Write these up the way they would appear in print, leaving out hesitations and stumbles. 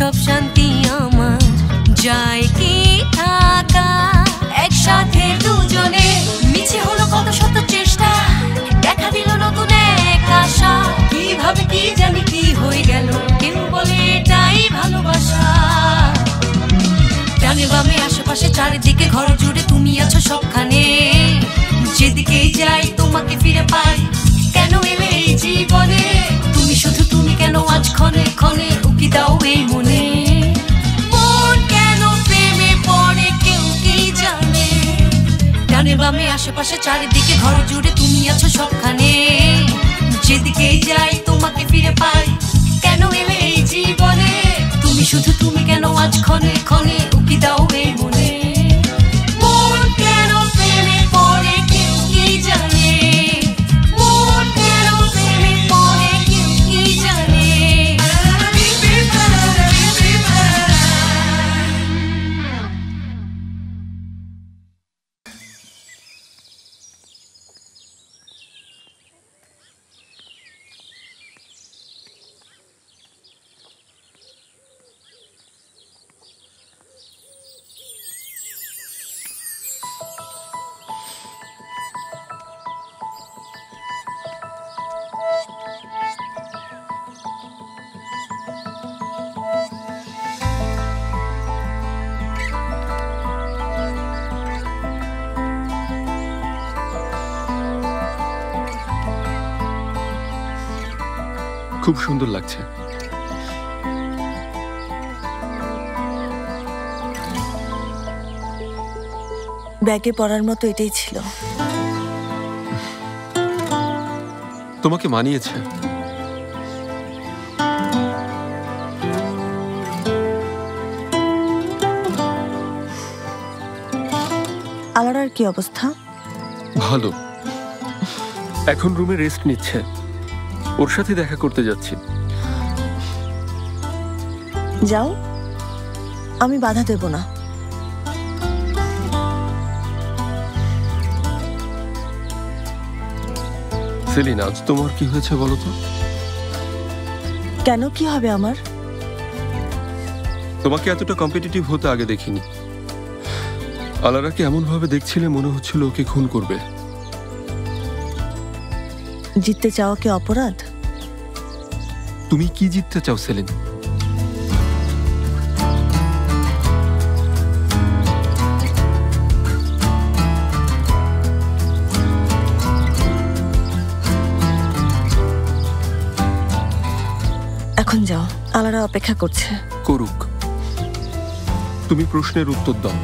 সব শান্তি আমার যায় কি থাকা একসাথে দুজনে মিছে হলো কত শত চেষ্টা দেখা দিল নতুন এক আশা কিভাবে কি জানি কি হয়ে গেল কেউ বলে এটাই ভালোবাসা ডানে বামে আশেপাশে চারিদিকে ঘর জুড়ে তুমি আছো সবখানে যেদিকেই যাই তোমাকে ফিরে পাই কেন এলে এই জীবনে তুমি শুধু তুমি কেন আজ ক্ষণে ক্ষণে উকি দাও এই মনে মন কেন প্রেমে পড়ে কেউ কি জানে ডানে বামে আশেপাশে চারিদিকে ঘর জুড়ে তুমি আছো সবখানে যেদিকেই যাই তোমাকে ফিরে পাই কেন এলে এই জীবনে তুমি শুধু তুমি কেন আজ ক্ষণে ক্ষণে উকি দাও এই মনে মন কেন প্রেমে পড়ে কেউ কি জানে মন কেন প্রেমে পড়ে কেউ কি জানে খুব সুন্দর লাগছে ব্যাগে পড়ার মতো এটাই ছিল তোমাকে মানিয়েছে আলারার কি অবস্থা ভালো এখন রুমে রেস্ট নিচ্ছে ওর সাথে দেখা করতে যাচ্ছি যাও আমি বাধা দেব না সেলিন আজ তোমার কি হয়েছে বলো তো কেন কি হবে আমার তোমাকে এতটা কম্পিটিটিভ হতে আগে দেখিনি আলারাকে এমন ভাবে দেখছিলে মনে হচ্ছিল ওকে খুন করবে জিততে চাওয়া কি অপরাধ তুমি কি জিততে চাও সেলিন এখন যাও আলারা অপেক্ষা করছে করুক তুমি প্রশ্নের উত্তর দাও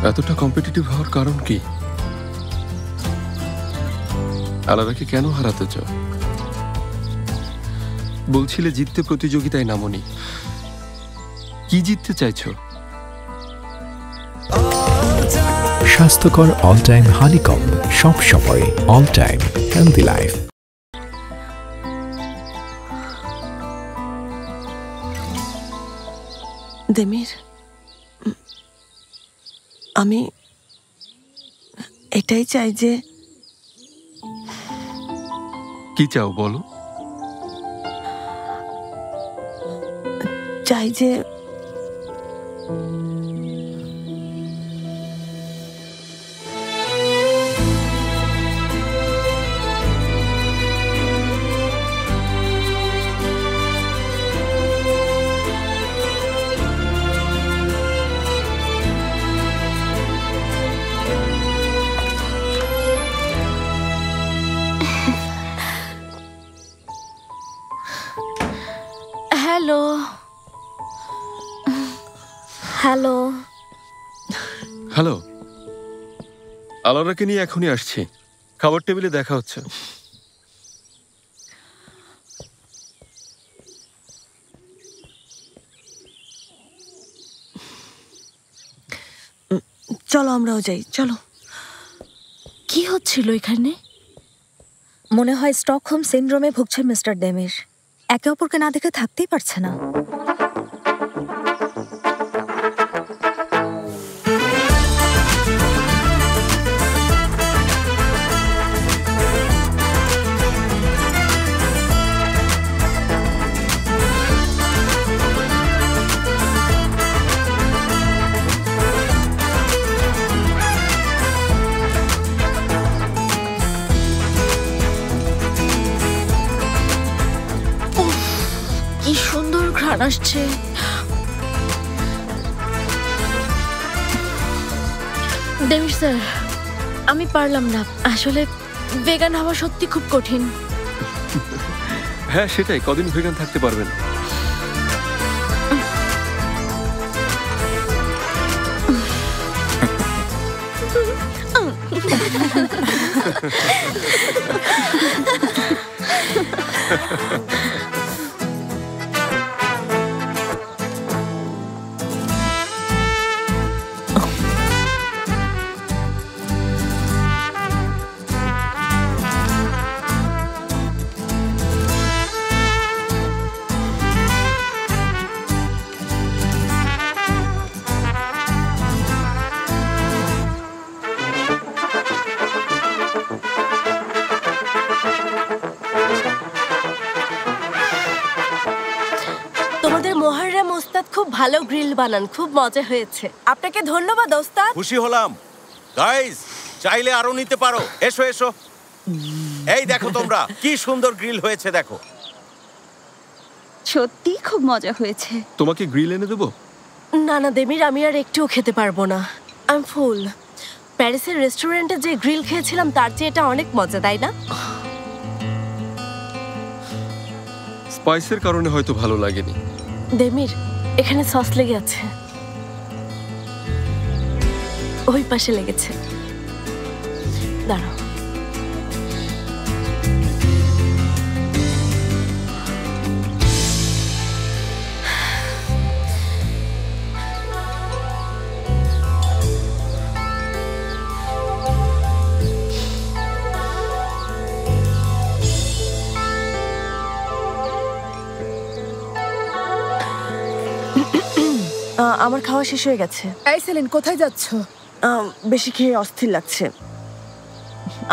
এতটা কম্পিটিটিভ হওয়ার কারণ কি আলারাকে কেন হারাতে চাও বলছিলে জিততে প্রতিযোগিতায় নামনি কি জিততে চাইছো স্বাস্থ্যকর অল টাইম হানিকম সব সময় all time healthy life Demir আমি এটাই চাই যে কি চাও বলো চাই যে হ্যালো হ্যালো হ্যালো আলারাকে নিয়ে এখনই আসছি খাবার টেবিলে দেখা হচ্ছে চলো আমরাও যাই চলো কি হচ্ছিল এখানে মনে হয় স্টকহোম সিনড্রোমে ভুগছে মিস্টার ডেমির একে অপরকে না দেখে থাকতেই পারছে না ঘ্রাণ আসছে। দেবীর স্যার, আমি পারলাম না। আসলে ভেগান হওয়া সত্যি খুব কঠিন। হ্যাঁ সেটাই, কদিন ভেগান থাকতে পারবেন? তোমাদের মোহাররম ওস্তাদ খুব ভালো গ্রিল বানান, খুব মজা হয়েছে। আপনাকে ধন্যবাদ ওস্তাদ। খুশি হলাম। গাইস, চাইলে আরো নিতে পারো। এসো এসো। এই দেখো তোমরা, কি সুন্দর গ্রিল হয়েছে দেখো। সত্যি খুব মজা হয়েছে। তোমাকে গ্রিল এনে দেবো? না না দেমির, আমি আর একটুও খেতে পারবো না। আই এম ফুল। প্যারিসের রেস্টুরেন্টে যে গ্রিল খেয়েছিলাম তার চেয়ে এটা অনেক মজা, তাই না? স্পাইসের কারণে হয়তো ভালো লাগেনি। দেমির, এখানে সস লেগে আছে। ওই পাশে লেগেছে। দাঁড়াও। আমার খাওয়া শেষ হয়ে গেছে। এই সেলিন, কোথায় যাচ্ছ? বেশি খেয়ে অস্থির লাগছে,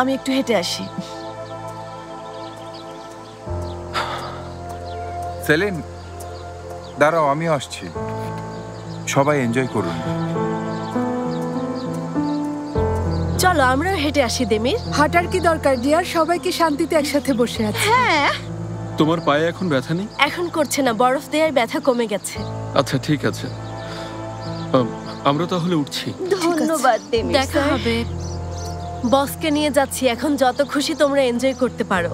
আমি একটু হেঁটে আসি। সেলিন দাঁড়াও, আমিও আসছি। সবাই এনজয় করুন। চলো আমরাও হেঁটে আসি দেমির। হাঁটার কি দরকার ডিয়ার, সবাইকে শান্তিতে একসাথে বসে আছে। হ্যাঁ, তোমার পায়ে এখন ব্যথা নেই? এখন করছে না, বরফ দেওয়ার ব্যথা কমে গেছে। আচ্ছা ঠিক আছে, আমরা তাহলে উঠছি। ধন্যবাদ দেমির দেখা স্যার। হবে। বসকে নিয়ে যাচ্ছি, এখন যত খুশি তোমরা এনজয় করতে পারো।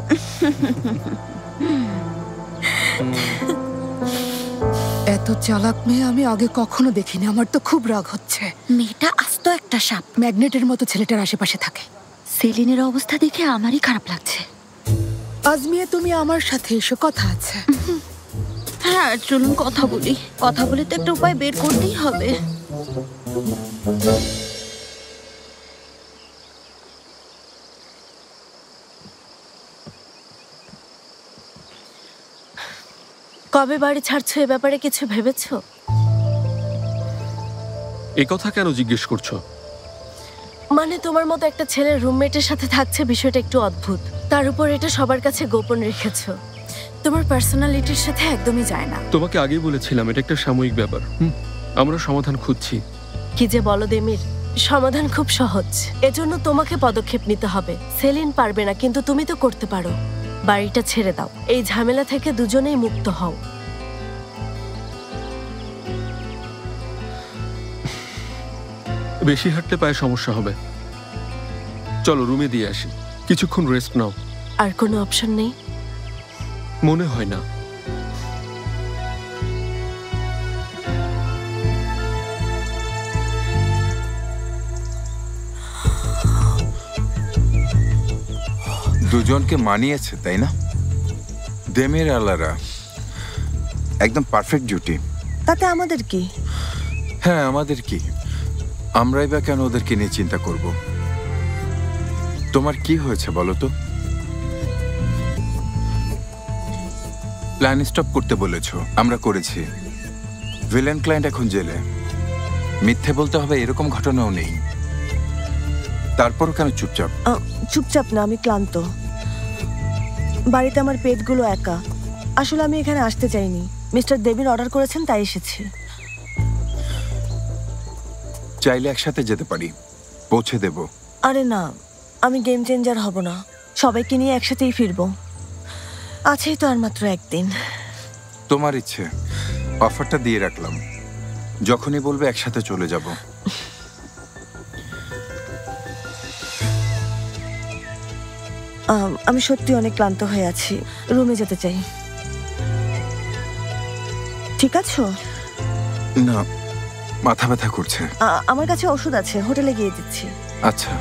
এত চালাক মেয়ে আমি আগে কখনো দেখিনি। আমার তো খুব রাগ হচ্ছে। মেয়েটা আস্ত একটা সাপ। ম্যাগনেটের মতো ছেলেটার আশেপাশে থাকে। সেলিনের অবস্থা দেখে আমারই খারাপ লাগছে। আজমিয়ে, তুমি আমার সাথে এসো, কথা আছে। হ্যাঁ চলুন কথা বলি। কথা বলে তো একটা উপায় বের করতেই হবে। কবে বাড়ি ছাড়ছো, এ ব্যাপারে কিছু ভেবেছো? এ কথা কেন জিজ্ঞেস করছো? মানে তোমার মতো একটা ছেলের রুমমেটের সাথে থাকছে, বিষয়টা একটু অদ্ভুত। তার উপর এটা সবার কাছে গোপন রেখেছো। তোমার পার্সোনালিটির সাথে একদমই যায় না। তোমাকে আগেই বলেছিলাম এটা একটা সাময়িক ব্যাপার। আমরা সমাধান খুঁজছি। কি যে বলো দেমির, সমাধান খুব সহজ। এজন্য তোমাকে পদক্ষেপ নিতে হবে। সেলিন পারবে না, কিন্তু তুমি তো করতে পারো। বাড়িটা ছেড়ে দাও, এই ঝামেলা থেকে দুজনেই মুক্ত হও। বেশি হাঁটলে পায়ে সমস্যা হবে। চলো রুমে দিয়ে আসি, কিছুক্ষণ রেস্ট নাও। আর কোনো অপশন নেই? মনে হয় না। দুজনকে মানিয়েছে তাই না? দেমের আলারা একদম পারফেক্ট জুটি। তাতে আমাদের কি? হ্যাঁ আমাদের কি, আমরাই বা কেন ওদেরকে নিয়ে চিন্তা করব? তোমার কি হয়েছে বলো তো? প্ল্যান স্টপ করতে বলেছো, আমরা করেছি। ভিলেন ক্লায়েন্ট এখন জেলে। মিথ্যে বলতে হবে এরকম ঘটনাও নেই। তারপরও কেন চুপচাপ? চুপচাপ না, আমি ক্লান্ত। বাড়িতে আমার পেটগুলো একা। আসলে আমি এখানে আসতে চাইনি, মিস্টার দেবীর অর্ডার করেছেন তাই এসেছি। চাইলে একসাথে যেতে পারি, পৌঁছে দেব। আরে না, আমি গেম চেঞ্জার হব না। সবাইকে নিয়ে একসাথেই ফিরবো। আছেই তো আর মাত্র একদিন। তোমার ইচ্ছে, অফারটা দিয়ে রাখলাম, যখনই বলবে একসাথে চলে যাব। আমি সত্যি অনেক ক্লান্ত হয়ে আছি, রুমে যেতে চাই। ঠিক আছো? না, মাথা ব্যথা করছে। আমার কাছে ওষুধ আছে, হোটেলে গিয়ে দিচ্ছি। আচ্ছা।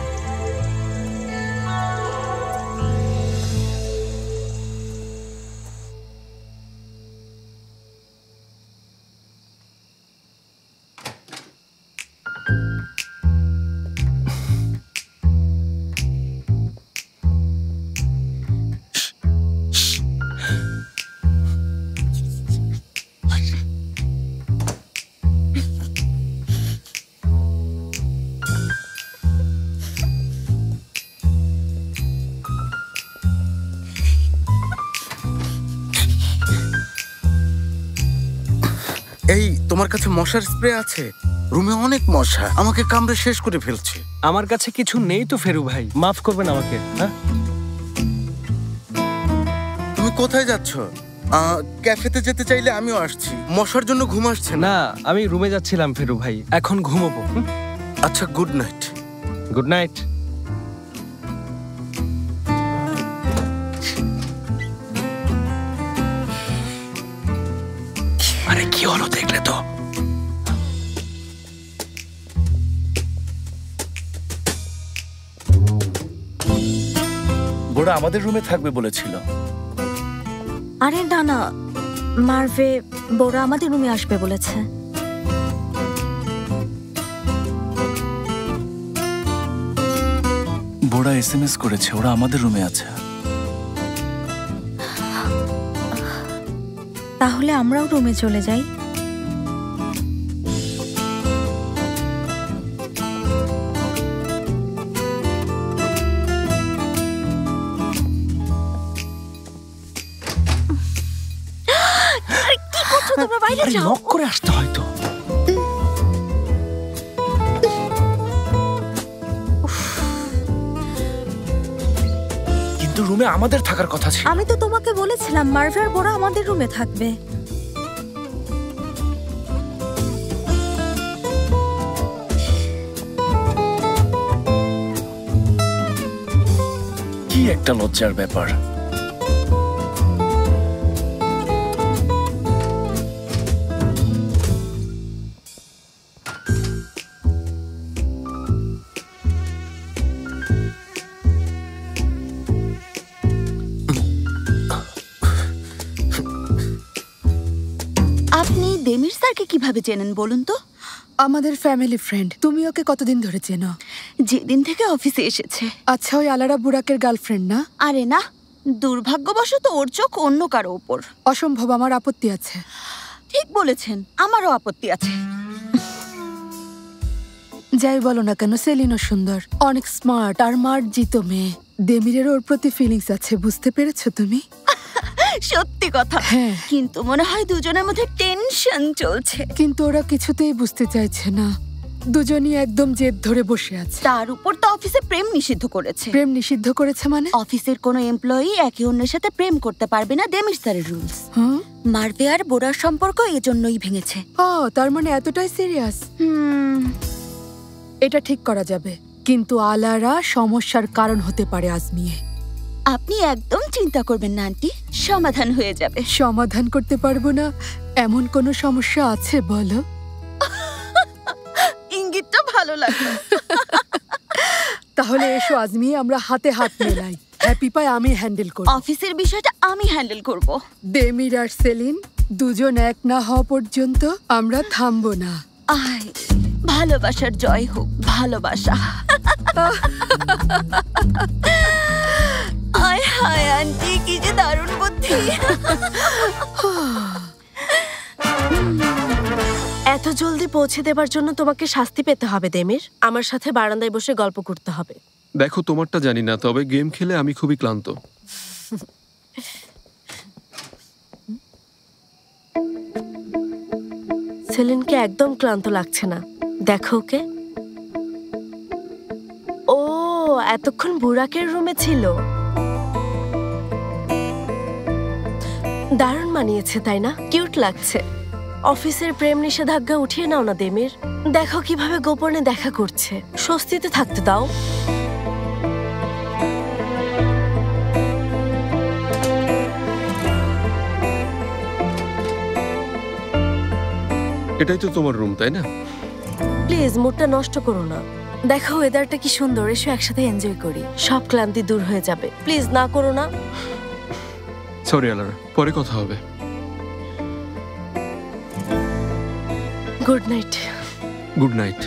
এই, তোমার কাছে মশার স্প্রে আছে? রুমে অনেক মশা, আমাকে কামড়ে শেষ করে ফেলছে। আমার কাছে কিছু নেই তো ফেরু ভাই, মাফ করবেন আমাকে। হ্যাঁ, তুমি কোথায় যাচ্ছ? ক্যাফেতে যেতে চাইলে আমিও আসছি। মশার জন্য ঘুম আসছে না। আমি রুমে যাচ্ছিলাম ফেরু ভাই, এখন ঘুমোবো। আচ্ছা, গুড নাইট। Good night. আরে কি হলো দেখলে তো? বোরা আমাদের রুমে থাকবে বলেছিল। আরে না না, মার্ভে বোরা আমাদের রুমে আসবে বলেছে। বোরা এসএমএস করেছে, ওরা আমাদের রুমে আছে। তাহলে আমরাও রুমে চলে যাই। কি করছো তোমরা? বাইরে যাও। লক করে আসতে হয় তো। কিন্তু রুমে আমাদের থাকার কথা ছিল। আমি তো তোমাকে বলেছিলাম মার্ভে আর বোরা আমাদের রুমে থাকবে। কি একটা লজ্জার ব্যাপার। আপনি দেমির স্যারকে কিভাবে চেনেন বলুন তো? আমাদের ফ্যামিলি ফ্রেন্ড। তুমি ওকে কতদিন ধরে চেনো? যেদিন থেকে অফিসে এসেছে। আচ্ছা, ওই আলারা বুড়াকের গার্লফ্রেন্ড না? আরে না, দুর্ভাগ্যবশত ওর চোখ অন্য কারো উপর। অসম্ভব, আমার আপত্তি আছে। ঠিক বলেছেন, আমারও আপত্তি আছে। যাই বলো না কেন, সেলিনও সুন্দর, অনেক স্মার্ট আর মার্জিত মেয়ে। দেমিরের ওর প্রতি ফিলিংস আছে, বুঝতে পেরেছো তুমি? সত্যি কথা। হ্যাঁ, কিন্তু মনে হয় দুজনের মধ্যে টেনশন চলছে। কিন্তু ওরা কিছুতেই বুঝতে চাইছে না। দুজনই একদম জেদ ধরে বসে আছে। তার উপর তো অফিসে প্রেম নিষিদ্ধ করেছে। প্রেম নিষিদ্ধ করেছে মানে? অফিসের কোনো এমপ্লয়ি একে অন্যের সাথে প্রেম করতে পারবে না, দেমির স্যারের রুলস। মার্ভে আর বোরার সম্পর্ক এজন্যই ভেঙেছে। ও, তার মানে এতটাই সিরিয়াস? এটা ঠিক করা যাবে, কিন্তু আলারা সমস্যার কারণ হতে পারে আজমিয়ে। আপনি একদম চিন্তা করবেন না আন্টি, সমাধান হয়ে যাবে। সমাধান করতে পারবো না এমন কোনো সমস্যা আছে বলো? ইঙ্গিতটা ভালো লাগলো। তাহলে এসো আজমিয়ে, আমরা হাতে হাত মেলাই। হ্যাপি পাই আমি হ্যান্ডেল করব। অফিসের বিষয়টা আমি হ্যান্ডেল করব। দেমির আর সেলিন দুজন এক না হওয়া পর্যন্ত আমরা থামবো না। আয়, ভালোবাসার জয় হোক। ভালোবাসা। আয় হায় আন্টি, কি যে দারুণ বুদ্ধি। এত জলদি পৌঁছে দেবার জন্য তোমাকে শাস্তি পেতে হবে দেমির। আমার সাথে বারান্দায় বসে গল্প করতে হবে। দেখো, তোমারটা জানি না, তবে গেম খেলে আমি খুবই ক্লান্ত। সেলিনকে একদম ক্লান্ত লাগছে না, দেখো ওকে। ও, এতক্ষণ বুরাকের রুমে ছিল। দারুণ মানিয়েছে তাই না? কিউট লাগছে। অফিসের প্রেম নিষেধাজ্ঞা উঠিয়ে নাও না দেমির। দেখো কিভাবে গোপনে দেখা করছে, স্বস্তিতে থাকতে দাও। এটাই তো তোমার রুম, তাই না? প্লিজ মুডটা নষ্ট করো না। দেখো ওয়েদারটা কি সুন্দর, এসো একসাথে এনজয় করি, সব ক্লান্তি দূর হয়ে যাবে। প্লিজ না করো না। সরি আলারা, পরে কথা হবে। Good night. Good night.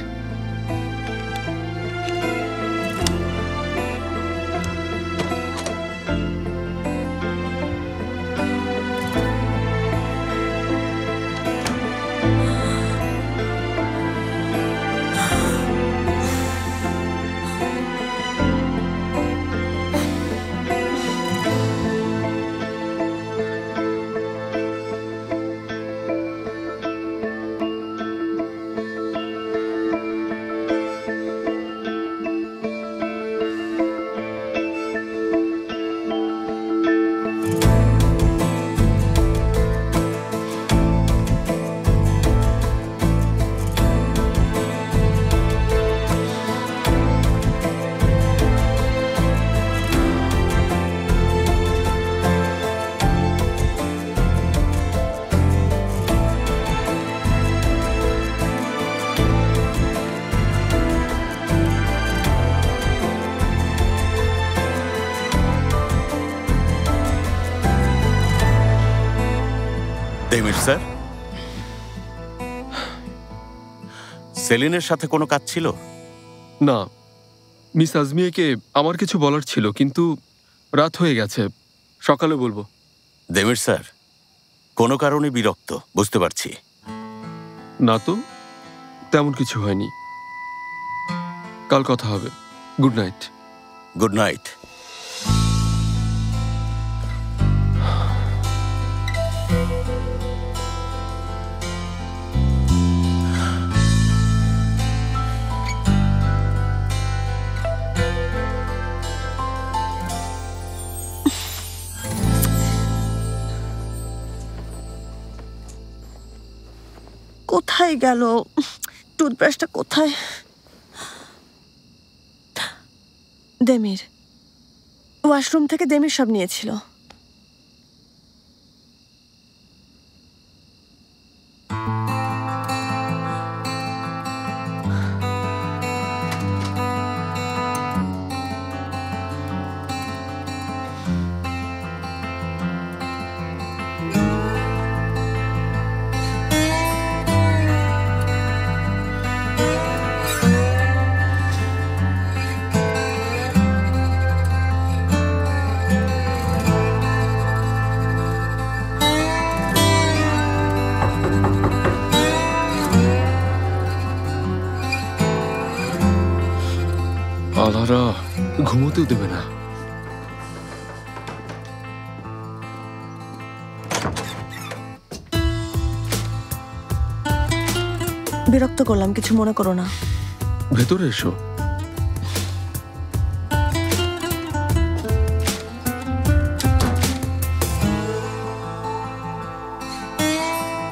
দেমির স্যার, সেলিনের সাথে কোনো কাজ ছিল? না, মিস আজমিয়াকে আমার কিছু বলার ছিল, কিন্তু রাত হয়ে গেছে, সকালে বলবো। দেমির স্যার, কোনো কারণে বিরক্ত, বুঝতে পারছি। না তো, তেমন কিছু হয়নি। কাল কথা হবে। Good night. Good night. কোথায় গেল টুথব্রাশটা? কোথায়? দেমির ওয়াশরুম থেকে দেমির সব নিয়েছিল। আলারা ঘুমোতেও দেবে না। বিরক্ত করলাম, কিছু মনে করো না। ভেতরে এসো।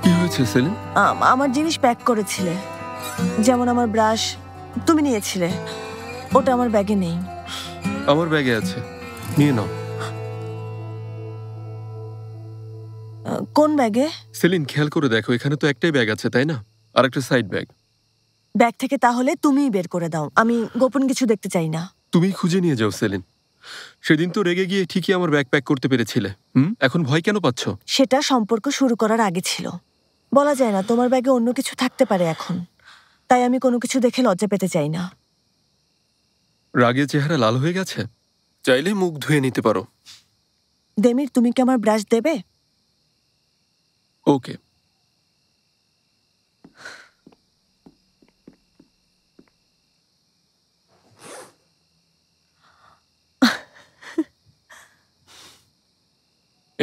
কি হয়েছে সেলিন? আমার জিনিস প্যাক করেছিলে, যেমন আমার ব্রাশ তুমি নিয়েছিলে, ওটা আমার ব্যাগে নেই। আমার ব্যাগে আছে, নিয়ে নাও। কোন ব্যাগে? সেলিন খেয়াল করে দেখো, এখানে তো একটাই ব্যাগ আছে, তাই না? আর একটা সাইড ব্যাগ। ব্যাগ থেকে তাহলে তুমিই বের করে দাও, আমি গোপন কিছু দেখতে চাই না। তুমি খুঁজে নিয়ে যাও সেলিন। সেদিন তো রেগে গিয়ে ঠিকই আমার ব্যাগ প্যাক করতে পেরেছিলে। এখন ভয় কেন পাচ্ছ? সেটা সম্পর্ক শুরু করার আগে ছিল। বলা যায় না তোমার ব্যাগে অন্য কিছু থাকতে পারে এখন, তাই আমি কোনো কিছু দেখে লজ্জা পেতে চাই না। রাগে চেহারা লাল হয়ে গেছে, চাইলে মুখ ধুয়ে নিতে পারো। দেমির, তুমি কি আমার ব্রাশ দেবে? ওকে।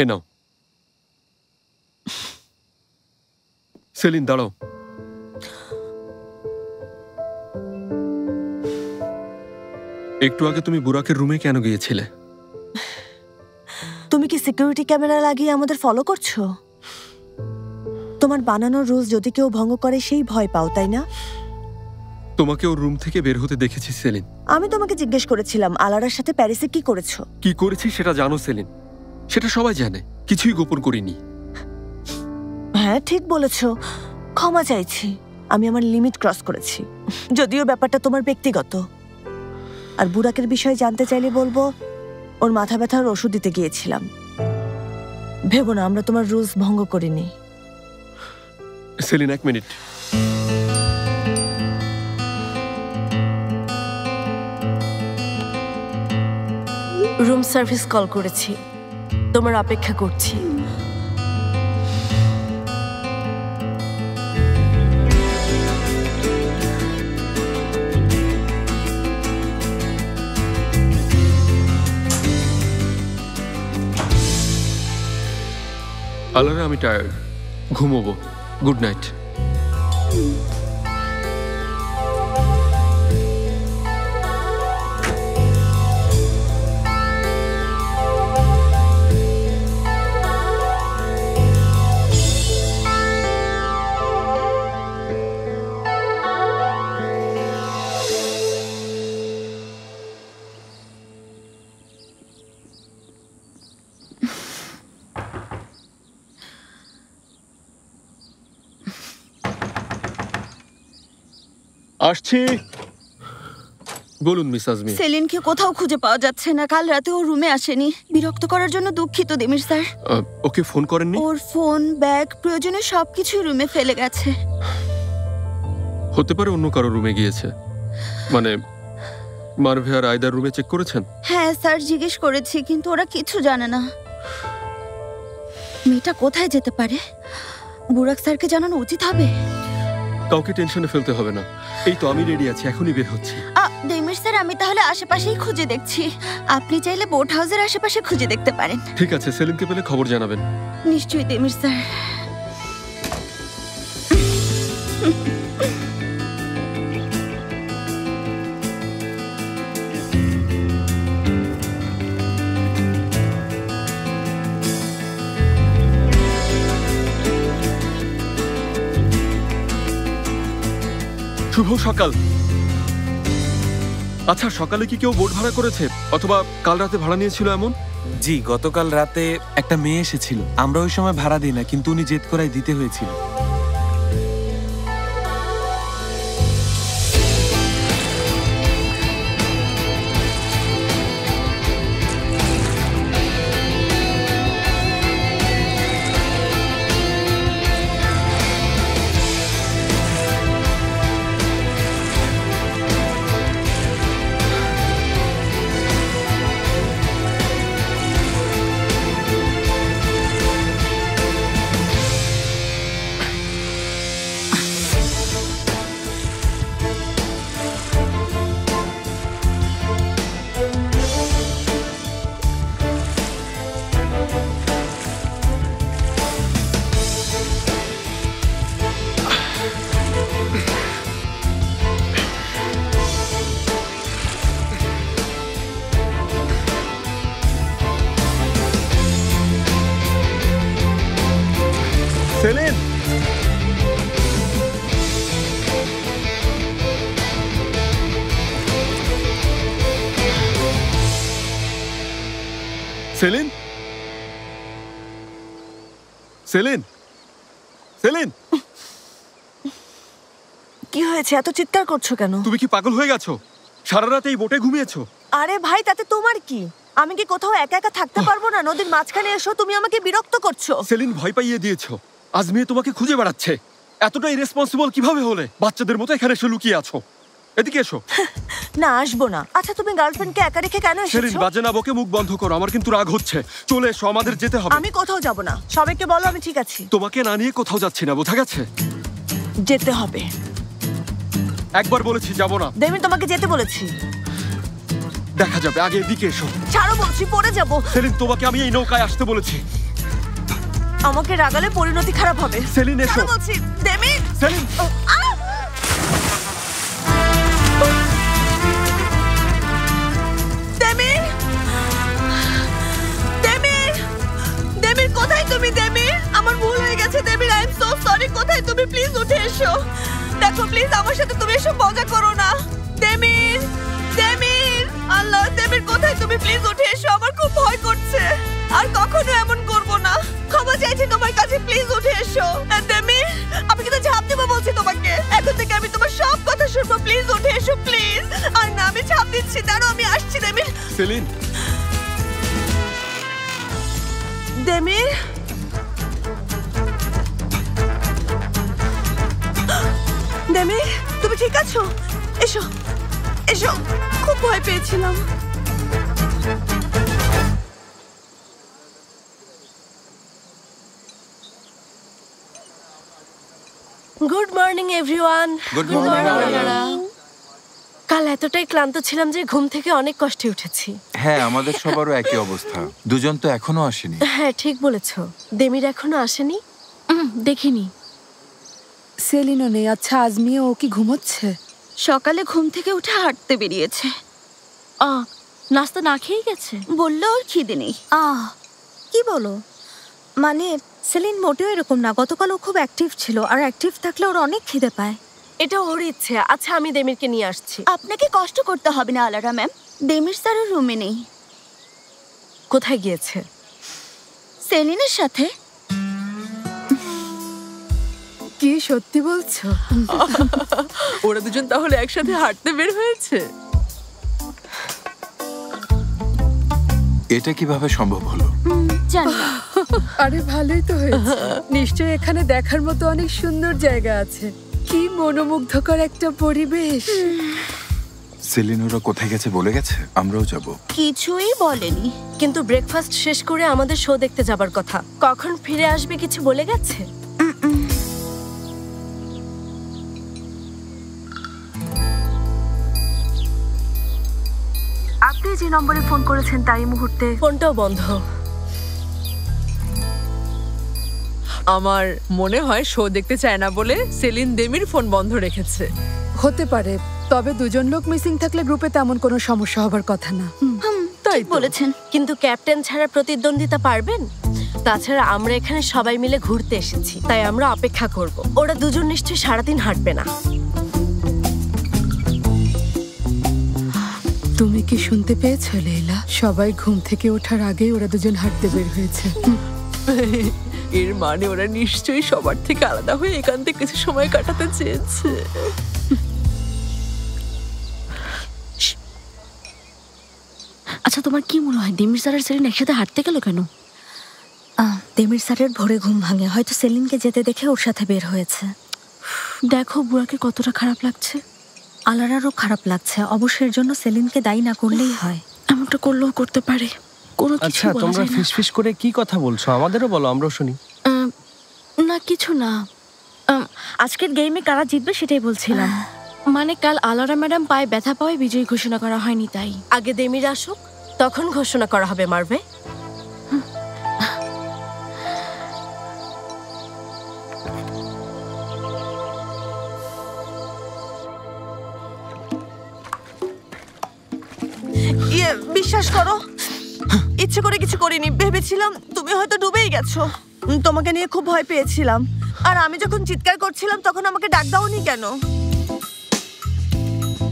এ নাও। সেলিন দাঁড়াও। একটু আগে তুমি বুরাকের রুমে কেন গিয়েছিলে? তুমি কি সিকিউরিটি ক্যামেরা লাগিয়ে আমাদের ফলো করছো? তোমার বানানোর রুলস যদি কেউ ভঙ্গ করে সেই ভয় পাও, তাই না? তোমাকে ওর রুম থেকে বের হতে দেখেছি সেলিন। আমি তোমাকে জিজ্ঞেস করেছিলাম আলারার সাথে প্যারিসে কি করেছো। কি করেছি সেটা জানো সেলিন, সেটা সবাই জানে, কিছুই গোপন করিনি। হ্যাঁ ঠিক বলেছো, ক্ষমা চাইছি, আমি আমার লিমিট ক্রস করেছি। যদিও ব্যাপারটা তোমার ব্যক্তিগত। আর বুরাকের বিষয়ে জানতে চাইলে বলবো ওর মাথা ব্যথার ওষুধ দিতে গিয়েছিলাম। ভেবো না আমরা তোমার রুলস ভঙ্গ করিনি। Saline, 1 minute. Room service call করেছি, তোমার অপেক্ষা করছি। আলারা, আমি টায়ার্ড, ঘুমোবো। Good night. আসছি। বলুন মিস আজমি। সেলিনকে কোথাও খুঁজে পাওয়া যাচ্ছে না। কাল রাতে ও রুমে আসেনি। বিরক্ত করার জন্য দুঃখিত দেমির স্যার। ওকে ফোন করেননি? ওর ফোন, ব্যাগ, প্রয়োজনীয় সবকিছুই রুমে ফেলে গেছে। হতে পারে অন্য কারো রুমে গিয়েছে। মানে মারভে আর আয়দার রুমে চেক করেছেন? হ্যাঁ স্যার, জিজ্ঞেস করেছি, কিন্তু ওরা কিছু জানে না। মেয়েটা কোথায় যেতে পারে? বুরাক স্যারকে জানানো উচিত হবে। কাউকে টেনশনে ফেলতে হবে না। এই তো আমি রেডি আছি, এখনই বের হচ্ছি। দেমির স্যার, আমি তাহলে আশেপাশেই খুঁজে দেখছি। আপনি চাইলে বোট হাউসের আশেপাশে খুঁজে দেখতে পারেন। ঠিক আছে, সেলিনকে পেলে খবর জানাবেন। নিশ্চয়ই দেমির স্যার। শুভ সকাল। আচ্ছা, সকালে কি কেউ বোট ভাড়া করেছে অথবা কাল রাতে ভাড়া নিয়েছিল এমন? জি, গতকাল রাতে একটা মেয়ে এসেছিল। আমরা ওই সময় ভাড়া দিই না, কিন্তু উনি জেদ করায় দিতে হয়েছিল। সেলিন, সেলিন, সেলিন, সেলিন, কি হয়েছে? এত চিৎকার করছো কেন? তুমি কি পাগল হয়ে গেছো? সারা রাত এই বোটে ঘুমিয়েছো? আরে ভাই, তাতে তোমার কি? আমি কি কোথাও একা একা থাকতে পারবো না? নদীর মাঝখানে এসো, তুমি আমাকে বিরক্ত করছো। সেলিন, ভয় পাইয়ে দিয়েছো। আজ মেয়ে তোমাকে খুঁজে বেড়াচ্ছে। এতটা ইরেসপন্সিবল কিভাবে হলে? বাচ্চাদের মতো এখানে এসে লুকিয়ে আছো। এদিকে এসো। না, আসবো না। আচ্ছা, তুমি গার্লফ্রেন্ডকে একা রেখে কেন সেলিন, এসেছো? বাজে না বকে মুখ বন্ধ করো, আমার কিন্তু রাগ হচ্ছে। চলে এসো, আমাদের যেতে হবে। আমি কোথাও যাব না, সবাইকে বলো আমি ঠিক আছি। তোমাকে না নিয়ে কোথাও যাচ্ছি না, বোঝা গেছে? যেতে হবে। একবার বলেছি যাব না। দেমির তোমাকে যেতে বলেছি। দেখা যাবে, আগে এদিকে এসো। ছাড়ো বলছি, পড়ে যাব। সেলিন, তোমাকে আমি এই নৌকায় আসতে বলেছি। আমাকে রাগালে পরিণতি খারাপ হবে। সেলিন, এসো বলছি। দেমি, সেলিন। দেমির, দেমির, দেমির কোথায় তুমি? দেমির, আমার ভুল হয়ে গেছে। Demir, I am so sorry. কোথায় তুমি? প্লিজ উঠে এসো। দেখো প্লিজ আমার সাথে তুমি এসব মজা করো না। দেমির, দেমির, আল্লাহ, দেমির কোথায় তুমি? প্লিজ উঠে এসো, আমার খুব ভয় করছে। আর কখনো এমন করব না। ক্ষমা চাইছি তোমার কাছে, প্লিজ উঠে এসো। দেমির, আমি কিন্তু ঝাঁপ দেবো বলছি তোমাকে। এখন থেকে আমি তোমার সব কথা শুনবো। প্লিজ উঠে এসো, প্লিজ। আর না, আমি ঝাঁপ দিচ্ছি, দাঁড়াও আমি আসছি। দেমির, সেলিন, দেমির, দেমির, তুমি ঠিক আছো? এসো, এসো, খুব ভয় পেয়েছিলাম। Good morning everyone. Good morning. কাল এতটাই ক্লান্ত ছিলাম যে ঘুম থেকে অনেক কষ্টে উঠেছি। হ্যাঁ, আমাদের সবারও একই অবস্থা। দুজন তো এখনো আসেনি। হ্যাঁ, ঠিক বলেছো। দেমির এখনো আসেনি? দেখিনি। সেলিনও নেই। আচ্ছা, আজমিও ও কি ঘুমোচ্ছে? সকালে ঘুম থেকে উঠে হাঁটতে বেরিয়েছে। নাস্তা না খেয়ে গেছে? বললো ওর খিদে নেই। কি বলো? মানে সেলিন মোটেও এরকম না। গতকাল ও খুব অ্যাক্টিভ ছিল, আর অ্যাক্টিভ থাকলে ওর অনেক খিদে পায়। এটা ওর ইচ্ছে। আচ্ছা, আমি দেমিরকে নিয়ে আসছি। আপনাকে কষ্ট করতে হবে না আলারা ম্যাম। দেমির স্যারও রুমে নেই। কোথায় গিয়েছে? সেলিনের সাথে। কি সত্যি বলছো? ওরা দুজন তাহলে একসাথে হাঁটতে বের হয়েছে? এটা কিভাবে সম্ভব হলো? জানি না। আরে ভালোই তো হয়েছে। নিশ্চয়ই এখানে দেখার মতো অনেক সুন্দর জায়গা আছে। কি মনোমুগ্ধকর একটা পরিবেশ। সেলিন ওরা কোথায় গেছে বলে গেছে? আমরাও যাব। কিছুই বলেনি। কিন্তু ব্রেকফাস্ট শেষ করে আমাদের শো দেখতে যাবার কথা। কখন ফিরে আসবে কিছু বলে গেছে? আপনি যে নম্বরে ফোন করেছেন তাই মুহূর্তে ফোনটাও বন্ধ। আমার মনে হয় শো দেখতে চায় না বলে সেলিন দেমির ফোন বন্ধ রেখেছে। হতে পারে, তবে দুজন লোক মিসিং থাকলে গ্রুপে তেমন কোনো সমস্যা হবার কথা না। তাই বলেছেন। কিন্তু ক্যাপ্টেন ছাড়া প্রতিদ্বন্দ্বিতা পারবেন? তাছাড়া আমরা এখানে সবাই মিলে ঘুরতে এসেছি, তাই আমরা অপেক্ষা করব। ওরা দুজন নিশ্চয়ই সারাদিন হাঁটবে না। তুমি কি শুনতে পেয়েছো লেইলা? সবাই ঘুম থেকে ওঠার আগেই ওরা দুজন হাঁটতে বের হয়েছে। এর মানে ওরা নিশ্চয়ই সবার থেকে আলাদা হয়ে একান্তে কিছু সময় কাটাতে চেয়েছে। আচ্ছা, তোমার কি মনে হয় দেমির স্যার আর সেলিন একসাথে হাঁটতে গেল কেন? দেমির স্যারের ভোরে ঘুম ভাঙে, হয়তো সেলিনকে যেতে দেখে ওর সাথে বের হয়েছে। দেখো বুড়াকে কতটা খারাপ লাগছে। আলারারও খারাপ লাগছে। অবশ্যই এর জন্য সেলিনকে দায়ী না করলেই হয়। এমনটা করলেও করতে পারে। কোনো কিছু আচ্ছা, বলা তোমরা যায় না। ফিসফিস করে কি কথা বলছো? আমাদেরও বলো, আমরাও শুনি। না, কিছু না। আজকের গেমে কারা জিতবে সেটাই বলছিলাম। মানে কাল আলারা ম্যাডাম পায়ে ব্যথা পাওয়ায় বিজয়ী ঘোষণা করা হয়নি, তাই। আগে দেমির আসুক, তখন ঘোষণা করা হবে। মারবে। বিশ্বাস করো, ইচ্ছে করে কিছু করিনি। ভেবেছিলাম তুমি হয়তো ডুবেই গেছো। তোমাকে নিয়ে খুব ভয় পেয়েছিলাম। আর আমি যখন চিৎকার করছিলাম তখন আমাকে ডাক দাওনি কেন?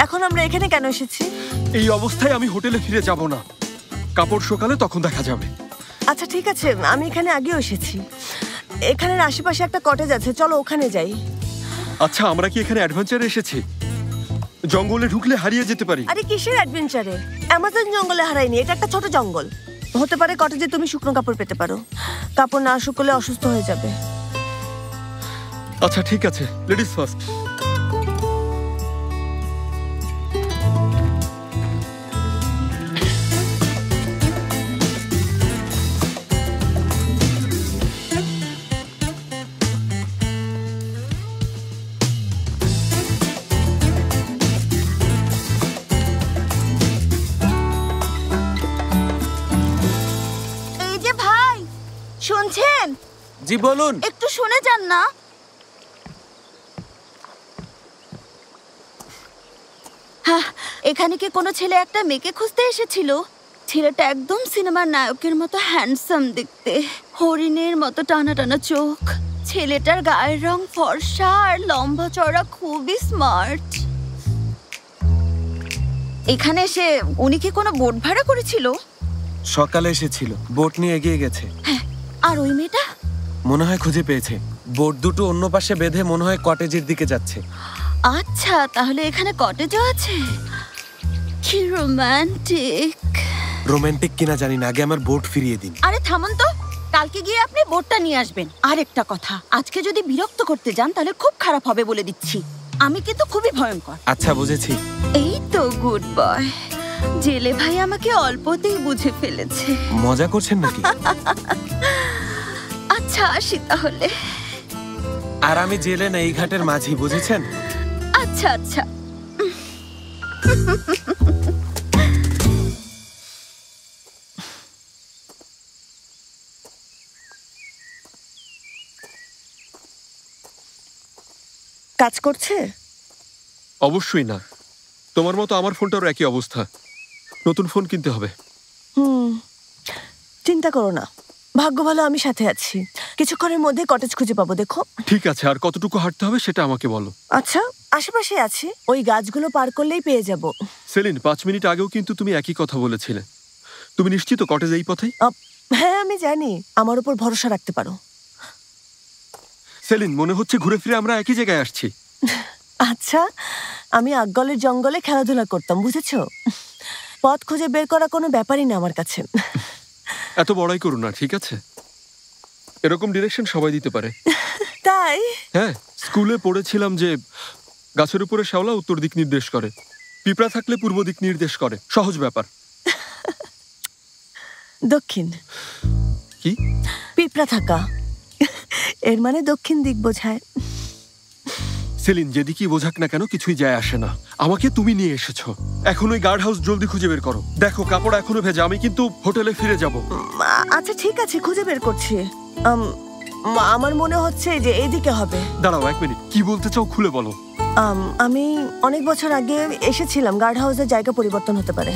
এখন আমরা এখানে কেন এসেছি? এই অবস্থায় আমি হোটেলে ফিরে যাব না। কাপড় সকালে তখন দেখা যাবে। আচ্ছা ঠিক আছে, আমি এখানে আগেও এসেছি। এখানের আশেপাশে একটা কটেজ আছে, চলো ওখানে যাই। আচ্ছা, আমরা কি এখানে অ্যাডভেঞ্চারে এসেছি? জঙ্গলে ঢুকলে হারিয়ে যেতে পারি। আরে কিসের অ্যাডভেঞ্চারে? অ্যামাজন জঙ্গলে হারাইনি, এটা একটা ছোট জঙ্গল। হতে পারে কটেজে তুমি শুকনো কাপড় পেতে পারো। কাপড় না শুকলে অসুস্থ হয়ে যাবে। আচ্ছা ঠিক আছে, লেডিস ফার্স্ট। শুনছেন? জি বলুন। একটু শুনে যান না। হ্যাঁ, এখানে কি কোনো ছেলে একটা মেয়েকে খুঁজতে এসেছিল? ছেলেটা একদম সিনেমার নায়কের মতো হ্যান্ডসাম দেখতে, হরিণের মতো টানা টানা চোখ, ছেলেটার গায়ের রং ফর্সা আর লম্বা চড়া, খুবই স্মার্ট। এখানে এসে উনি কি কোনো বোট ভাড়া করেছিল? সকালে এসেছিল, বোট নিয়ে এগিয়ে গেছে। আর ওই মেয়েটা মনে হয় খুঁজে পেয়েছে। বোট দুটো অন্য পাশে বেঁধে মনে হয় কটেজের দিকে যাচ্ছে। আচ্ছা, তাহলে এখানে কটেজও আছে। কি রোমান্টিক। রোমান্টিক কিনা জানি না, আগে আমার বোট ফিরিয়ে দিন। আরে থামুন তো, কালকে গিয়ে আপনি বোটটা নিয়ে আসবেন। আর একটা কথা, আজকে যদি বিরক্ত করতে যান তাহলে খুব খারাপ হবে বলে দিচ্ছি। আমি কিন্তু খুবই ভয়ঙ্কর। আচ্ছা, বুঝেছি। এই তো গুড বয়। জেলে ভাই আমাকে অল্পতেই বুঝে ফেলেছে। মজা করছেন নাকি? আচ্ছা, আসি তাহলে। আর আমি জেলে না, এই ঘাটের মাঝি, বুঝেছেন? আচ্ছা আচ্ছা। কাজ করছে? অবশ্যই না, তোমার মতো আমার ফোনটারও একই অবস্থা। নতুন ফোন কিনতে হবে। চিন্তা করো না, ভাগ্য ভালো আমি সাথে আছি। কিছুক্ষণের মধ্যে কটেজ খুঁজে পাবো, দেখো। ঠিক আছে, আর কতটুকু হাঁটতে হবে সেটা আমাকে বলো। আচ্ছা, আশেপাশে আছি, ওই গাছগুলো পার করলেই পেয়ে যাব। সেলিন, 5 মিনিট আগেও কিন্তু তুমি একই কথা বলেছিলে। তুমি নিশ্চিত কটেজ এই পথেই? হ্যাঁ, আমি জানি, আমার উপর ভরসা রাখতে পারো। সেলিন, মনে হচ্ছে ঘুরে ফিরে আমরা একই জায়গায় আসছি। আচ্ছা, আমি আকগলের জঙ্গলে খেলাধুলা করতাম, বুঝেছো? পথ খুঁজে বের করা কোনো ব্যাপারই না আমার কাছে। এত বড়াই করো না, ঠিক আছে? এরকম ডিরেকশন সবাই দিতে পারে। তাই? হ্যাঁ, স্কুলে পড়েছিলাম যে গাছের উপরে শ্যাওলা উত্তর দিক নির্দেশ করে, পিঁপড়া থাকলে পূর্ব দিক নির্দেশ করে। সহজ ব্যাপার। দক্ষিণ। কি? পিঁপড়া থাকা এর মানে দক্ষিণ দিক বোঝায়। সেলিন, যেদিকেই বোঝাক না কেন কিছুই যায় আসে না। আমাকে তুমি নিয়ে এসেছো, এখন ওই গার্ড হাউস জলদি খুঁজে বের করো। দেখো, কাপড় এখনো ভেজা, আমি কিন্তু হোটেলে ফিরে যাব। আচ্ছা ঠিক আছে, খুঁজে বের করছি। আমার মনে হচ্ছে যে এইদিকে হবে। দাঁড়াও 1 মিনিট, কি বলতে চাও খুলে বলো। আমি অনেক বছর আগে এসেছিলাম, গার্ড হাউসের জায়গা পরিবর্তন হতে পারে।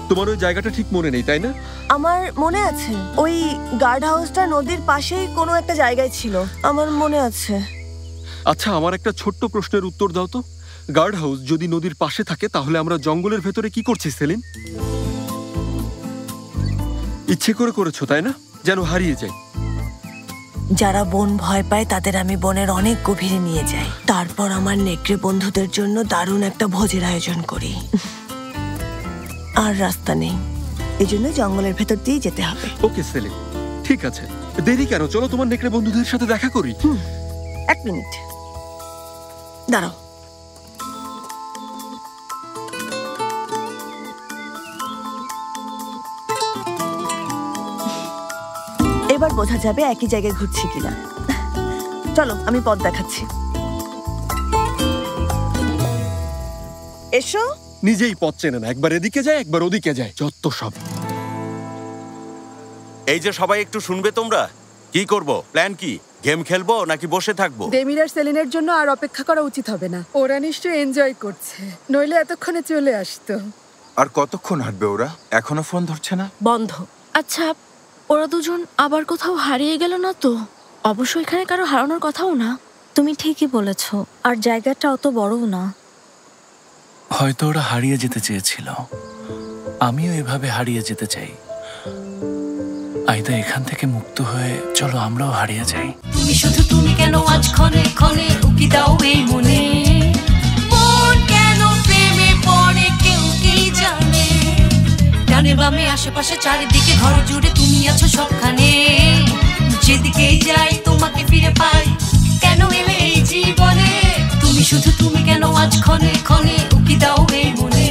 তোমার ওই জায়গাটা ঠিক মনে নেই, তাই না? আমার মনে আছে, ওই গার্ড হাউসটা নদীর পাশেই কোনো একটা জায়গায় ছিল, আমার মনে আছে। আচ্ছা, আমার একটা ছোট্ট প্রশ্নের উত্তর দাও তো। গার্ড হাউস যদি নদীর পাশে থাকে তাহলে আমরা জঙ্গলের ভেতরে কি করছি সেলিন? ইচ্ছে করে করেছো, তাই না? যেন হারিয়ে যাই। যারা বন ভয় পায় তাদের আমি বনের অনেক গভীরে নিয়ে যাই, তারপর আমার নেকড়ে বন্ধুদের জন্য দারুণ একটা ভোজের আয়োজন করি। আর রাস্তা নেই, এজন্য জঙ্গলের ভেতর দিয়ে যেতে হবে। ওকে সেলিন, ঠিক আছে। দেরি কেন, চলো তোমার নেকড়ে বন্ধুদের সাথে দেখা করি। 1 মিনিট দাঁড়াও। এবার বোঝা যাবে একই জায়গায় ঘুরছি কিনা। চলো, আমি পথ দেখাচ্ছি। এসো। নিজেই পথ চেনে না, একবার এদিকে যায় একবার ওদিকে যায়, যত সব। এই যে সবাই একটু শুনবে তোমরা, কি করব? প্ল্যান কি? গেম খেলবো নাকি বসে থাকবো? ডেমির আর সেলিনের জন্য আর অপেক্ষা করা উচিত হবে না। ওরা নিশ্চয়ই এনজয় করছে, নইলে এতক্ষণে চলে আসতো। আর কতক্ষণ হাঁটবে ওরা? এখনো ফোন ধরছে না? বন্ধ। আচ্ছা, ওরা দুজন আবার কোথাও হারিয়ে গেল না তো? অবশ্য এখানে কারো হারানোর কথাও না। তুমি ঠিকই বলেছ, আর জায়গাটা অত বড়ও না। হয়তো ওরা হারিয়ে যেতে চেয়েছিল, আমিও এভাবে হারিয়ে যেতে চাই। আইদা, এখান থেকে মুক্ত হয়ে চলো আমরাও হারিয়ে যাই। তুমি শুধু তুমি কেন আজ ক্ষণে ক্ষণে উকি দাও এই মনে, মন কেন প্রেমে পড়ে কেউ কি জানে। ডানে বামে আশেপাশে চারিদিকে ঘর জুড়ে তুমি আছো সবখানে, যেদিকেই যাই তোমাকে ফিরে পাই। কেন এলে এই জীবনে, তুমি শুধু তুমি কেন আজ ক্ষণে ক্ষণে উকি দাও এই মনে।